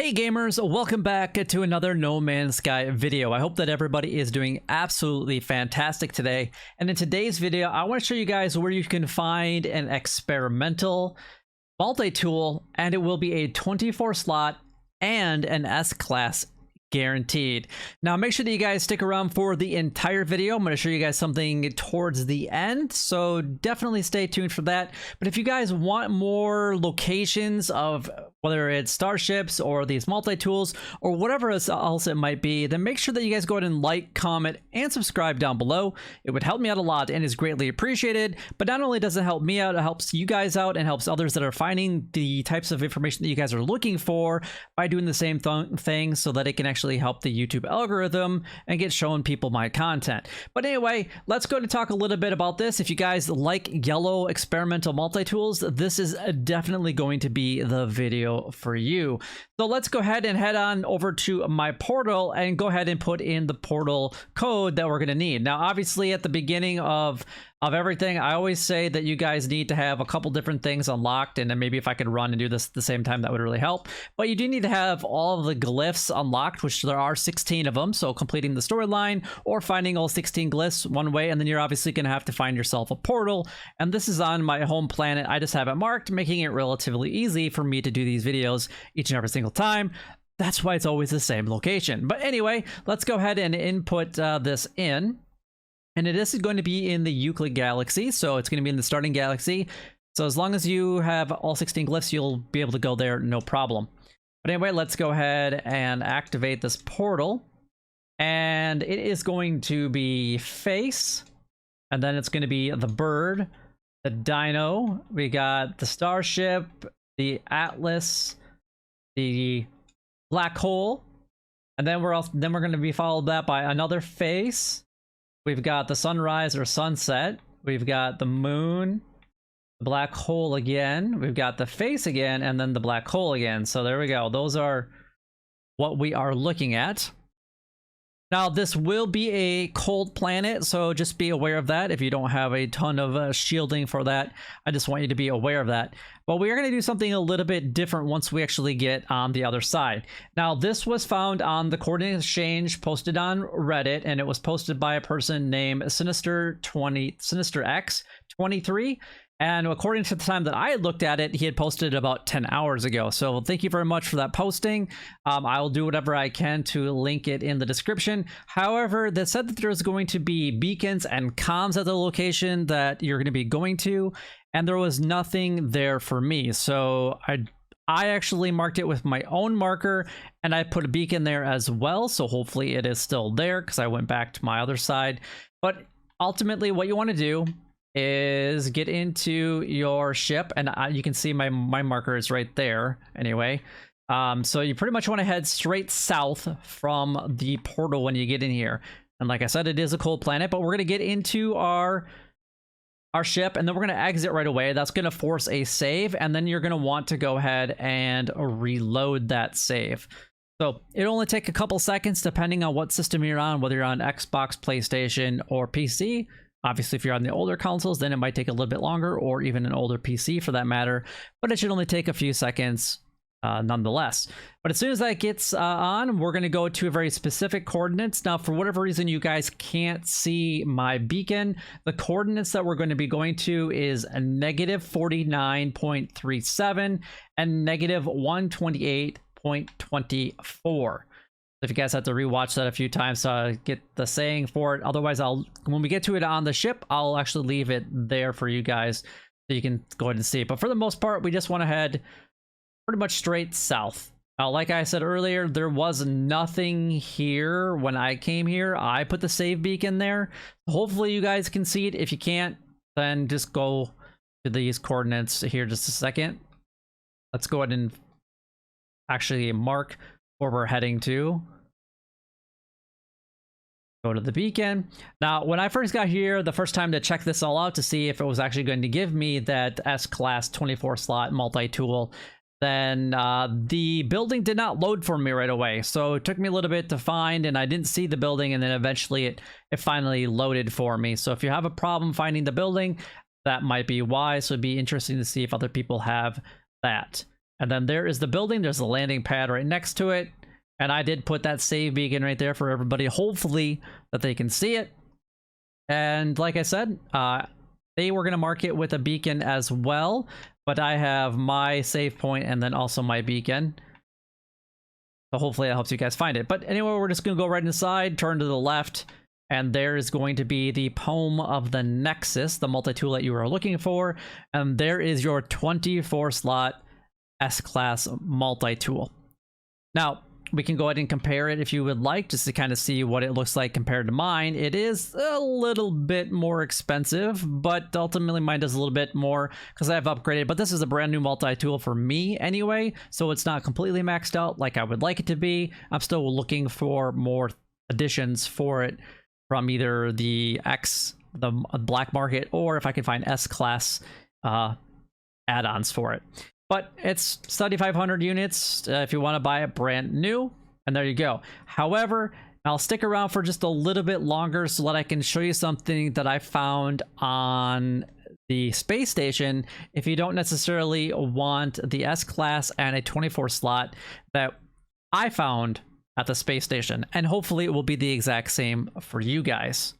Hey gamers, welcome back to another No Man's Sky video. I hope that everybody is doing absolutely fantastic today. And in today's video, I want to show you guys where you can find an experimental multi-tool, and it will be a 24 slot and an S-class guaranteed. Now make sure that you guys stick around for the entire video. I'm going to show you guys something towards the end, so definitely stay tuned for that. But if you guys want more locations of whether it's starships or these multi-tools or whatever else it might be, then make sure that you guys go ahead and like, comment, and subscribe down below. It would help me out a lot and is greatly appreciated. But not only does it help me out, it helps you guys out and helps others that are finding the types of information that you guys are looking for by doing the same thing, so that it can actually help the YouTube algorithm and get shown people my content. But anyway, let's go to talk a little bit about this. If you guys like yellow experimental multi-tools, this is definitely going to be the video for you. So let's go ahead and head on over to my portal and go ahead and put in the portal code that we're going to need. Now obviously at the beginning of everything, I always say that you guys need to have a couple different things unlocked, and then maybe if I could run and do this at the same time, that would really help. But you do need to have all of the glyphs unlocked, which there are 16 of them, so completing the storyline or finding all 16 glyphs one way, and then you're obviously going to have to find yourself a portal. And this is on my home planet. I just have it marked, making it relatively easy for me to do these videos each and every single time. That's why it's always the same location. But anyway, let's go ahead and input this in. And this is going to be in the Euclid Galaxy, so it's going to be in the starting galaxy. So as long as you have all 16 glyphs, you'll be able to go there, no problem. But anyway, let's go ahead and activate this portal. And it is going to be face, and then it's going to be the bird, the dino, we got the starship, the Atlas, the black hole, and then we're going to be followed that by another face. We've got the sunrise or sunset. We've got the moon, the black hole again. We've got the face again, and then the black hole again. So there we go. Those are what we are looking at. Now, this will be a cold planet, so just be aware of that. If you don't have a ton of shielding for that, I just want you to be aware of that. But we are going to do something a little bit different once we actually get on the other side. Now, this was found on the Coordinate Exchange, posted on Reddit, and it was posted by a person named SinisterX23. And according to the time that I had looked at it, he had posted it about 10 hours ago. So thank you very much for that posting. I will do whatever I can to link it in the description. However, they said that there's going to be beacons and comms at the location that you're going to be going to, and there was nothing there for me. So I actually marked it with my own marker, and I put a beacon there as well. So hopefully it is still there, because I went back to my other side. But ultimately what you want to do is get into your ship, and you can see my marker is right there anyway. So you pretty much want to head straight south from the portal when you get in here. And like I said, it is a cold planet, but we're going to get into our ship, and then we're going to exit right away. That's going to force a save, and then you're going to want to go ahead and reload that save. So it'll only take a couple seconds depending on what system you're on, whether you're on Xbox, PlayStation, or PC. Obviously, if you're on the older consoles, then it might take a little bit longer, or even an older PC for that matter, but it should only take a few seconds nonetheless. But as soon as that gets on, we're going to go to a very specific coordinates. Now, for whatever reason you guys can't see my beacon, the coordinates that we're going to be going to is a -49.37 and -128.24. If you guys have to rewatch that a few times to get the saying for it. Otherwise, when we get to it on the ship, I'll actually leave it there for you guys so you can go ahead and see it. But for the most part, we just want to head pretty much straight south. Now, like I said earlier, there was nothing here when I came here. I put the save beacon there. Hopefully you guys can see it. If you can't, then just go to these coordinates here just a second. Let's go ahead and actually mark where we're heading to. Go to the beacon. Now, when I first got here, the first time to check this all out to see if it was actually going to give me that S-class 24 slot multi-tool, then the building did not load for me right away. So it took me a little bit to find, and I didn't see the building, and then eventually it finally loaded for me. So if you have a problem finding the building, that might be why. So it'd be interesting to see if other people have that. And then there is the building. There's the landing pad right next to it. And I did put that save beacon right there for everybody, hopefully that they can see it. And like I said, they were going to mark it with a beacon as well, but I have my save point and then also my beacon. So hopefully that helps you guys find it. But anyway, we're just going to go right inside, turn to the left, and there is going to be the Pome of the Nexus, the multi-tool that you were looking for. And there is your 24-slot S-Class multi-tool. Now, we can go ahead and compare it if you would like, just to kind of see what it looks like compared to mine. It is a little bit more expensive, but ultimately mine does a little bit more because I've upgraded. But this is a brand new multi-tool for me anyway, so it's not completely maxed out like I would like it to be. I'm still looking for more additions for it from either the black market, or if I can find S-Class add-ons for it. But it's 7,500 units if you want to buy it brand new, and there you go. However, I'll stick around for just a little bit longer so that I can show you something that I found on the space station if you don't necessarily want the S-Class and a 24 slot that I found at the space station, and hopefully it will be the exact same for you guys.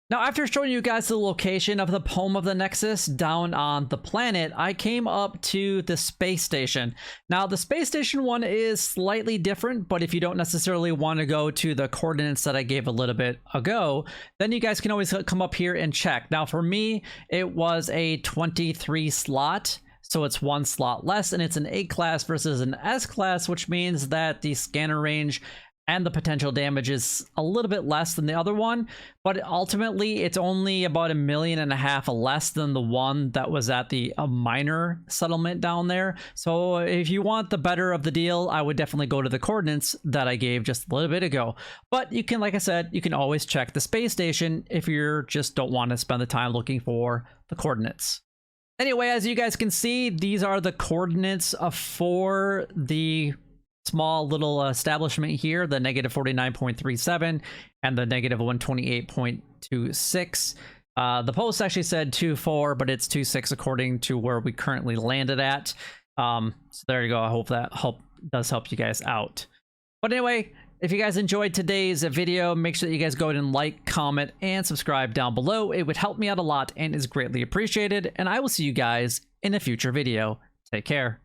Now, after showing you guys the location of the Pome of the Nexus down on the planet, I came up to the space station. Now, the space station one is slightly different, but if you don't necessarily want to go to the coordinates that I gave a little bit ago, then you guys can always come up here and check. Now, for me, it was a 23 slot. So it's one slot less, and it's an A-class versus an S-class, which means that the scanner range and the potential damage is a little bit less than the other one, but ultimately it's only about 1.5 million less than the one that was at the minor settlement down there. So if you want the better of the deal, I would definitely go to the coordinates that I gave just a little bit ago. But you can, like I said, you can always check the space station if you just don't want to spend the time looking for the coordinates. Anyway, as you guys can see, these are the coordinates for the small little establishment here, the negative 49.37 and the negative 128.26. The post actually said 2.4, but it's 2.6 according to where we currently landed at. So there you go. I hope that does help you guys out. But anyway, if you guys enjoyed today's video, make sure that you guys go ahead and like, comment, and subscribe down below. It would help me out a lot and is greatly appreciated. And I will see you guys in a future video. Take care.